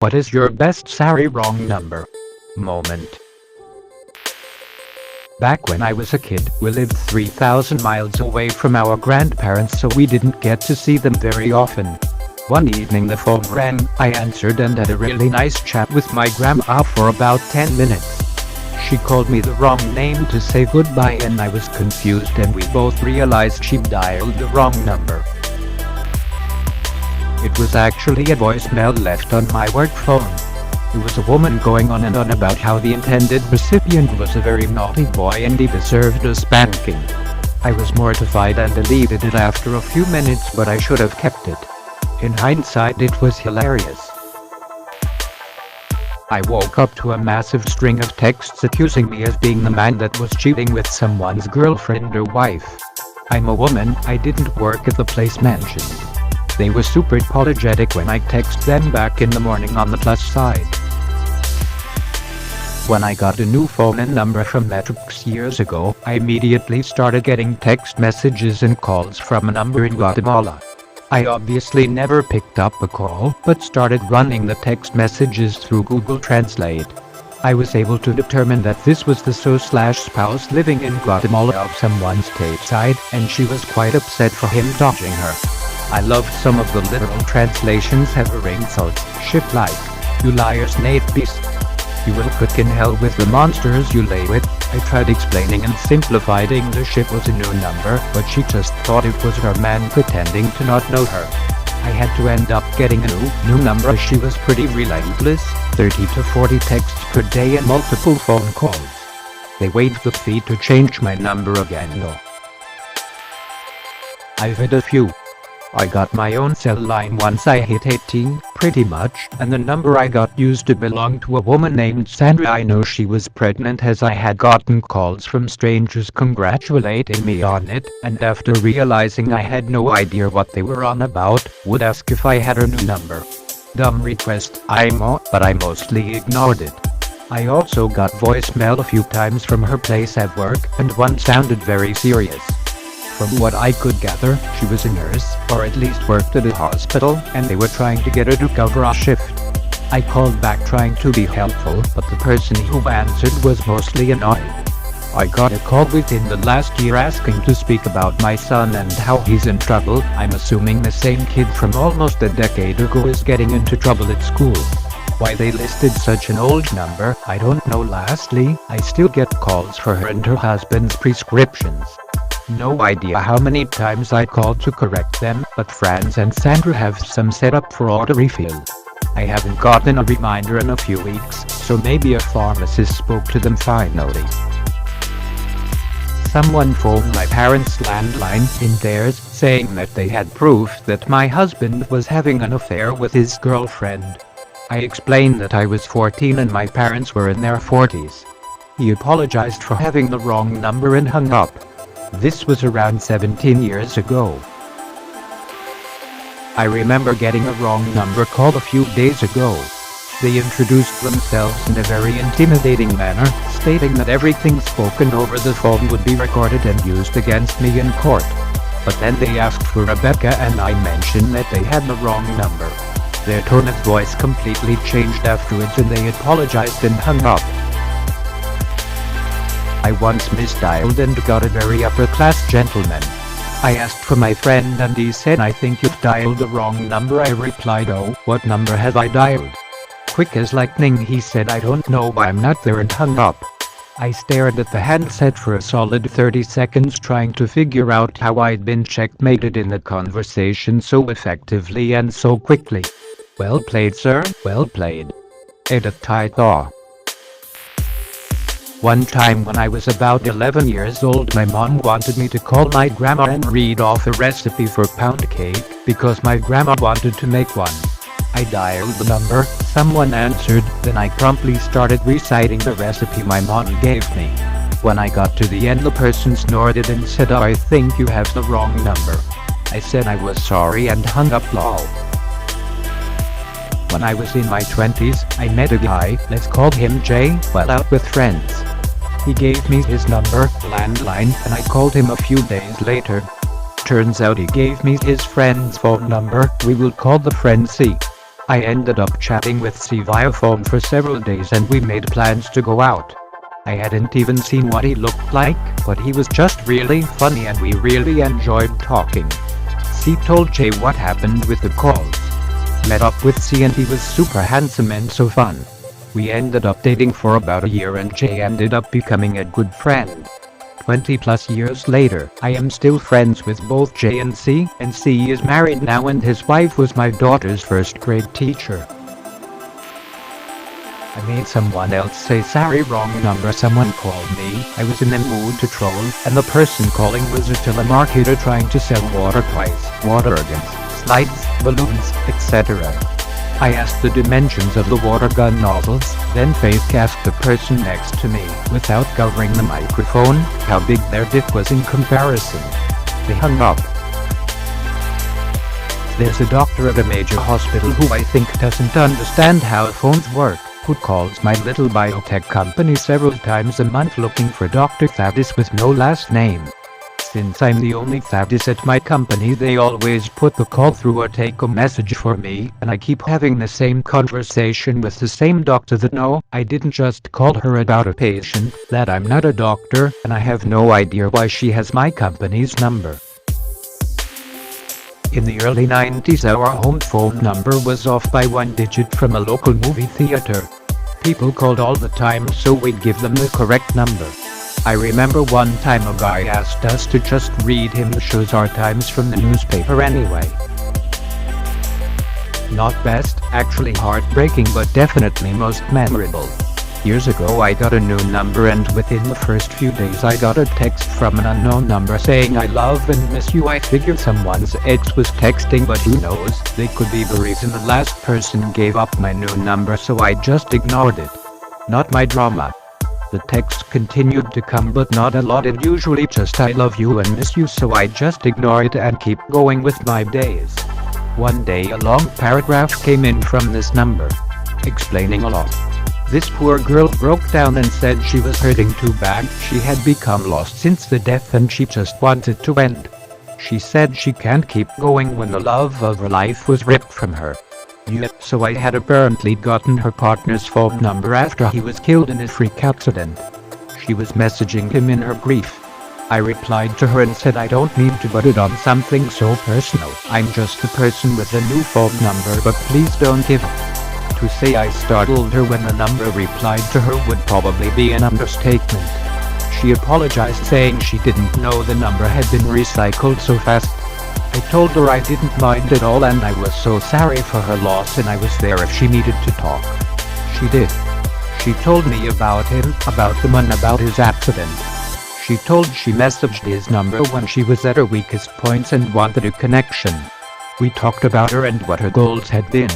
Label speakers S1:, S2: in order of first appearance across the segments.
S1: What is your best sorry wrong number moment? Back when I was a kid, we lived 3,000 miles away from our grandparents, so we didn't get to see them very often. One evening the phone rang, I answered and had a really nice chat with my grandma for about 10 minutes. She called me the wrong name to say goodbye and I was confused, and we both realized she dialed the wrong number. It was actually a voicemail left on my work phone. It was a woman going on and on about how the intended recipient was a very naughty boy and he deserved a spanking. I was mortified and deleted it after a few minutes, but I should have kept it. In hindsight, it was hilarious. I woke up to a massive string of texts accusing me of being the man that was cheating with someone's girlfriend or wife. I'm a woman, I didn't work at the place mentioned. They were super apologetic when I text them back in the morning on the plus side. When I got a new phone and number from Metrix years ago, I immediately started getting text messages and calls from a number in Guatemala. I obviously never picked up a call, but started running the text messages through Google Translate. I was able to determine that this was the so/spouse living in Guatemala of someone stateside, and she was quite upset for him dodging her. I loved some of the literal translations having insults, shit like, "You liars Nate beast. You will cook in hell with the monsters you lay with." I tried explaining and simplifying the ship was a new number, but she just thought it was her man pretending to not know her. I had to end up getting a new number as she was pretty relentless, 30 to 40 texts per day and multiple phone calls. They waived the fee to change my number again though. I've had a few. I got my own cell line once I hit 18, pretty much, and the number I got used to belong to a woman named Sandra. I know she was pregnant as I had gotten calls from strangers congratulating me on it, and after realizing I had no idea what they were on about, would ask if I had her new number. Dumb request, I know, but I mostly ignored it. I also got voicemail a few times from her place at work, and one sounded very serious. From what I could gather, she was a nurse, or at least worked at a hospital, and they were trying to get her to cover a shift. I called back trying to be helpful, but the person who answered was mostly annoyed. I got a call within the last year asking to speak about my son and how he's in trouble. I'm assuming the same kid from almost a decade ago is getting into trouble at school. Why they listed such an old number, I don't know. Lastly, I still get calls for her and her husband's prescriptions. No idea how many times I called to correct them, but Franz and Sandra have some set up for auto refill. I haven't gotten a reminder in a few weeks, so maybe a pharmacist spoke to them finally. Someone phoned my parents' landline in theirs, saying that they had proof that my husband was having an affair with his girlfriend. I explained that I was 14 and my parents were in their 40s. He apologized for having the wrong number and hung up. This was around 17 years ago. I remember getting a wrong number call a few days ago. They introduced themselves in a very intimidating manner, stating that everything spoken over the phone would be recorded and used against me in court. But then they asked for Rebecca and I mentioned that they had the wrong number. Their tone of voice completely changed afterwards and they apologized and hung up. I once misdialed and got a very upper-class gentleman. I asked for my friend and he said, "I think you've dialed the wrong number." I replied, "Oh, what number have I dialed?" Quick as lightning he said, "I don't know, I'm not there," and hung up. I stared at the handset for a solid 30 seconds trying to figure out how I'd been checkmated in the conversation so effectively and so quickly. Well played, sir, well played. Edit Taita. One time when I was about 11 years old, my mom wanted me to call my grandma and read off a recipe for pound cake, because my grandma wanted to make one. I dialed the number, someone answered, then I promptly started reciting the recipe my mom gave me. When I got to the end, the person snorted and said, "Oh, I think you have the wrong number." I said I was sorry and hung up. Lol. When I was in my 20s, I met a guy, let's call him Jay, while out with friends. He gave me his number, landline, and I called him a few days later. Turns out he gave me his friend's phone number, we will call the friend C. I ended up chatting with C via phone for several days and we made plans to go out. I hadn't even seen what he looked like, but he was just really funny and we really enjoyed talking. C told J what happened with the calls. Met up with C and he was super handsome and so fun. We ended up dating for about a year and J ended up becoming a good friend. 20 plus years later, I am still friends with both J and C is married now and his wife was my daughter's first grade teacher. I made someone else say sorry, wrong number. Someone called me. I was in the mood to troll, and the person calling was a telemarketer trying to sell water toys, water guns, slides, balloons, etc. I asked the dimensions of the water gun nozzles, then fake asked the person next to me, without covering the microphone, how big their dick was in comparison. They hung up. There's a doctor at a major hospital who I think doesn't understand how phones work, who calls my little biotech company several times a month looking for Dr. Thaddeus with no last name. Since I'm the only Thaddeus at my company, they always put the call through or take a message for me, and I keep having the same conversation with the same doctor that no, I didn't just call her about a patient, that I'm not a doctor, and I have no idea why she has my company's number. In the early 90s our home phone number was off by 1 digit from a local movie theater. People called all the time, so we'd give them the correct number. I remember one time a guy asked us to just read him the shows our times from the newspaper anyway. Not best, actually heartbreaking, but definitely most memorable. Years ago I got a new number and within the first few days I got a text from an unknown number saying I love and miss you. I figured someone's ex was texting, but who knows, they could be the reason the last person gave up my new number, so I just ignored it. Not my drama. The text continued to come but not a lot, and usually just I love you and miss you, so I just ignore it and keep going with my days. One day a long paragraph came in from this number, explaining a lot. This poor girl broke down and said she was hurting too bad, she had become lost since the death and she just wanted to end. She said she can't keep going when the love of her life was ripped from her. So I had apparently gotten her partner's phone number after he was killed in a freak accident. She was messaging him in her grief. I replied to her and said I don't mean to put it on something so personal, I'm just the person with a new phone number, but please don't give up. To say I startled her when the number replied to her would probably be an understatement. She apologized saying she didn't know the number had been recycled so fast. I told her I didn't mind at all and I was so sorry for her loss and I was there if she needed to talk. She did. She told me about him, about him and about his accident. She told she messaged his number when she was at her weakest points and wanted a connection. We talked about her and what her goals had been.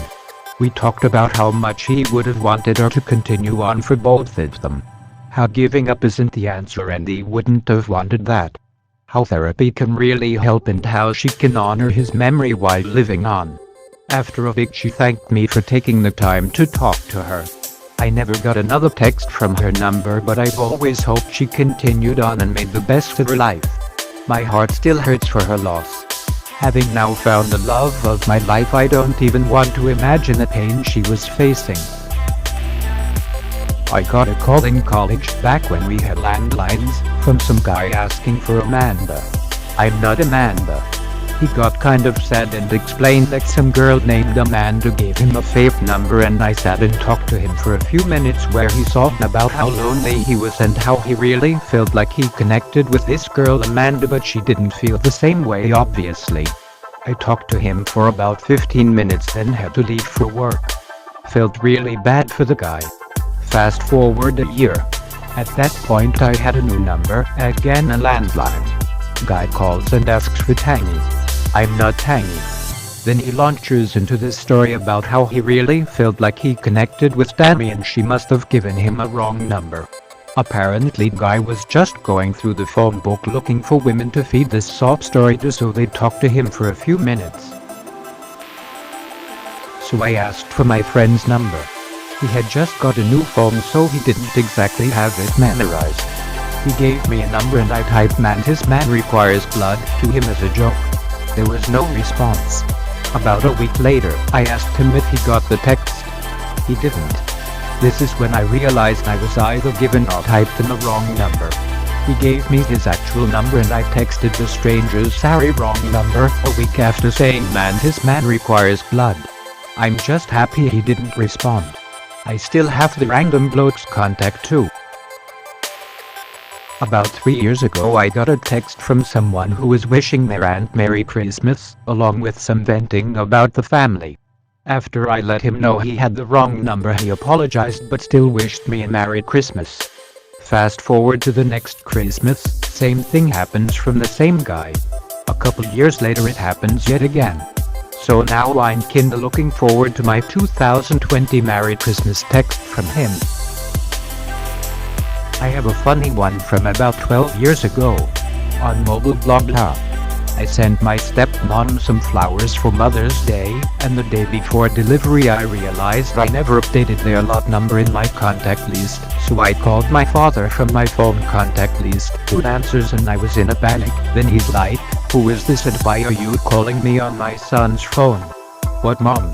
S1: We talked about how much he would have wanted her to continue on for both of them. How giving up isn't the answer and he wouldn't have wanted that. How therapy can really help and how she can honor his memory while living on. After a week she thanked me for taking the time to talk to her. I never got another text from her number, but I've always hoped she continued on and made the best of her life. My heart still hurts for her loss. Having now found the love of my life, I don't even want to imagine the pain she was facing. I got a call in college, back when we had landlines, from some guy asking for Amanda. I'm not Amanda. He got kind of sad and explained that some girl named Amanda gave him a fake number, and I sat and talked to him for a few minutes where he talked about how lonely he was and how he really felt like he connected with this girl Amanda, but she didn't feel the same way obviously. I talked to him for about 15 minutes then had to leave for work. Felt really bad for the guy. Fast forward a year. At that point I had a new number, again a landline. Guy calls and asks for Tangy. I'm not Tangy. Then he launches into this story about how he really felt like he connected with Tammy and she must have given him a wrong number. Apparently Guy was just going through the phone book looking for women to feed this sob story to, so they talked to him for a few minutes. So I asked for my friend's number. He had just got a new phone, so he didn't exactly have it memorized. He gave me a number and I typed "man, his man requires blood" to him as a joke. There was no response. About a week later, I asked him if he got the text. He didn't. This is when I realized I was either given or typed in the wrong number. He gave me his actual number and I texted the stranger's sorry wrong number a week after saying man his man requires blood. I'm just happy he didn't respond. I still have the random bloke's contact too. About 3 years ago I got a text from someone who was wishing their aunt Merry Christmas, along with some venting about the family. After I let him know he had the wrong number, he apologized but still wished me a Merry Christmas. Fast forward to the next Christmas, same thing happens from the same guy. A couple years later it happens yet again. So now I'm kinda looking forward to my 2020 Merry Christmas text from him. I have a funny one from about 12 years ago. On mobile blah blah. I sent my stepmom some flowers for Mother's Day, and the day before delivery I realized I never updated their lot number in my contact list, so I called my father from my phone contact list. He answers and I was in a panic. Then he's like, "Who is this and why are you calling me on my son's phone?" "What, mom?"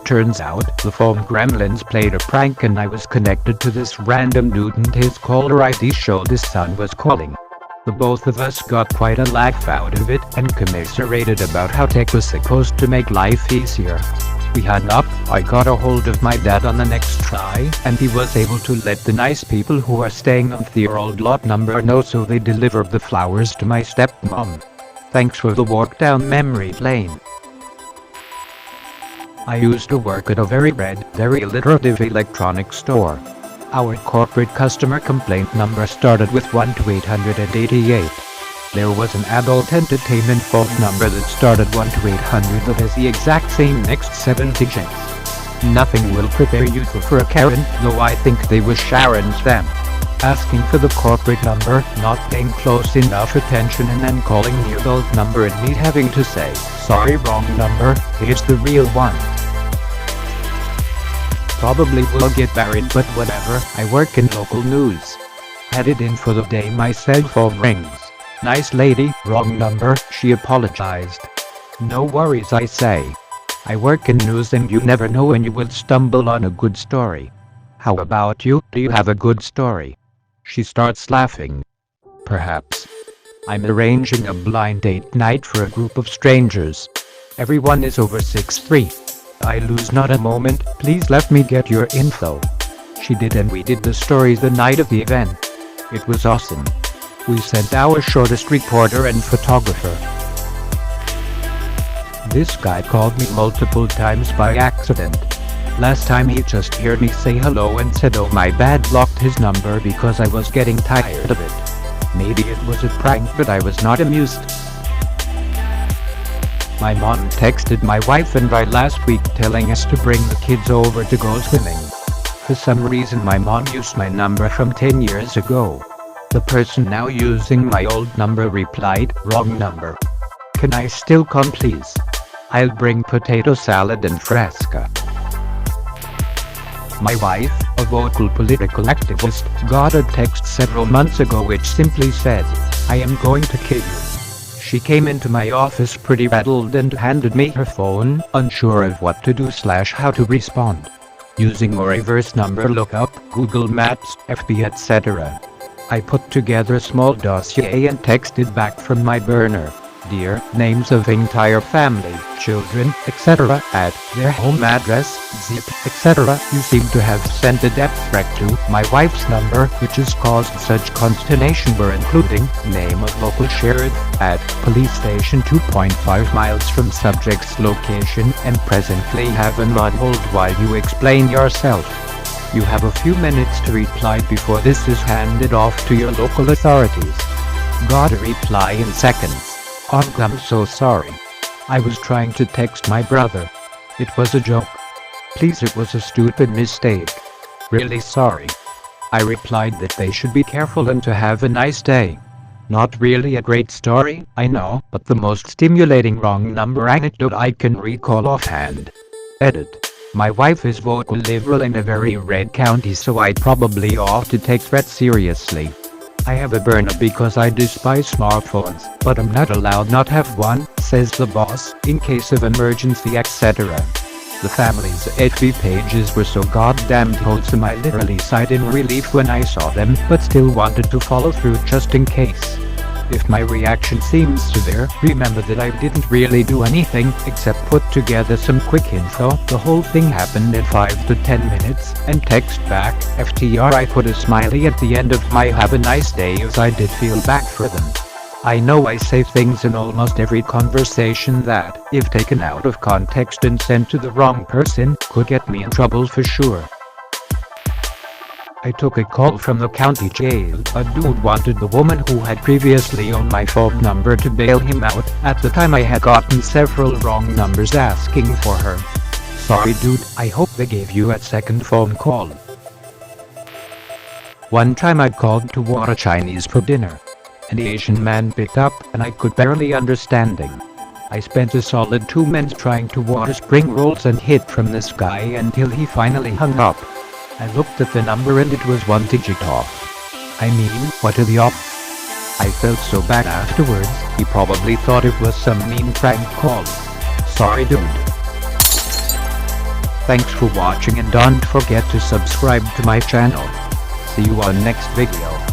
S1: Turns out, the phone gremlins played a prank and I was connected to this random dude and his caller ID showed his son was calling. The both of us got quite a laugh out of it and commiserated about how tech was supposed to make life easier. We hung up, I got a hold of my dad on the next try, and he was able to let the nice people who are staying on their old lot number know, so they delivered the flowers to my stepmom. Thanks for the walk down memory lane. I used to work at a very alliterative electronics store. Our corporate customer complaint number started with 1-888. There was an adult entertainment phone number that started 1-800 that has the exact same next 7 digits. Nothing will prepare you for a Karen, though I think they were Sharon's them. Asking for the corporate number, not paying close enough attention and then calling the adult number and me having to say, "Sorry, wrong number, here's the real one." Probably will get buried but whatever, I work in local news. Headed in for the day my cell phone rings. "Nice lady, wrong number," she apologized. "No worries," I say. I work in news and you never know when you will stumble on a good story. "How about you, do you have a good story?" She starts laughing. "Perhaps. I'm arranging a blind date night for a group of strangers. Everyone is over 6'3". I lose not a moment, "Please let me get your info." She did and we did the story the night of the event. It was awesome. We sent our shortest reporter and photographer. This guy called me multiple times by accident. Last time he just heard me say hello and said oh my bad, blocked his number because I was getting tired of it. Maybe it was a prank but I was not amused. My mom texted my wife and I last week telling us to bring the kids over to go swimming. For some reason my mom used my number from 10 years ago. The person now using my old number replied, "Wrong number. Can I still come please? I'll bring potato salad and fresca." My wife, a vocal political activist, got a text several months ago which simply said, "I am going to kill you." She came into my office pretty rattled and handed me her phone, unsure of what to do / how to respond. Using a reverse number lookup, Google Maps, FB etc. I put together a small dossier and texted back from my burner. "Dear, names of entire family, children, etc. at their home address, zip, etc. You seem to have sent a death threat to my wife's number, which has caused such consternation. We're including name of local sheriff at police station 2.5 miles from subject's location and presently have him on hold while you explain yourself. You have a few minutes to reply before this is handed off to your local authorities." Got a reply in seconds. "I'm so sorry. I was trying to text my brother. It was a joke. Please, it was a stupid mistake. Really sorry." I replied that they should be careful and to have a nice day. Not really a great story, I know, but the most stimulating wrong number anecdote I can recall offhand. Edit. My wife is vocal liberal in a very red county, so I probably ought to take threats seriously. I have a burner because I despise smartphones, but I'm not allowed not have one, says the boss, in case of emergency etc. The family's FB pages were so goddamn wholesome I literally sighed in relief when I saw them, but still wanted to follow through just in case. If my reaction seems severe, remember that I didn't really do anything except put together some quick info. The whole thing happened in 5 to 10 minutes, and text back, FTR. I put a smiley at the end of my have a nice day as I did feel bad for them. I know I say things in almost every conversation that, if taken out of context and sent to the wrong person, could get me in trouble for sure. I took a call from the county jail. A dude wanted the woman who had previously owned my phone number to bail him out. At the time I had gotten several wrong numbers asking for her. Sorry dude, I hope they gave you a second phone call. One time I called to order Chinese for dinner. An Asian man picked up and I could barely understand him. I spent a solid 2 minutes trying to order spring rolls and hid from this guy until he finally hung up. I looked at the number and it was 1 digit off. I mean, what are the odds? I felt so bad afterwards. He probably thought it was some mean prank call. Sorry dude. Thanks for watching and don't forget to subscribe to my channel. See you on next video.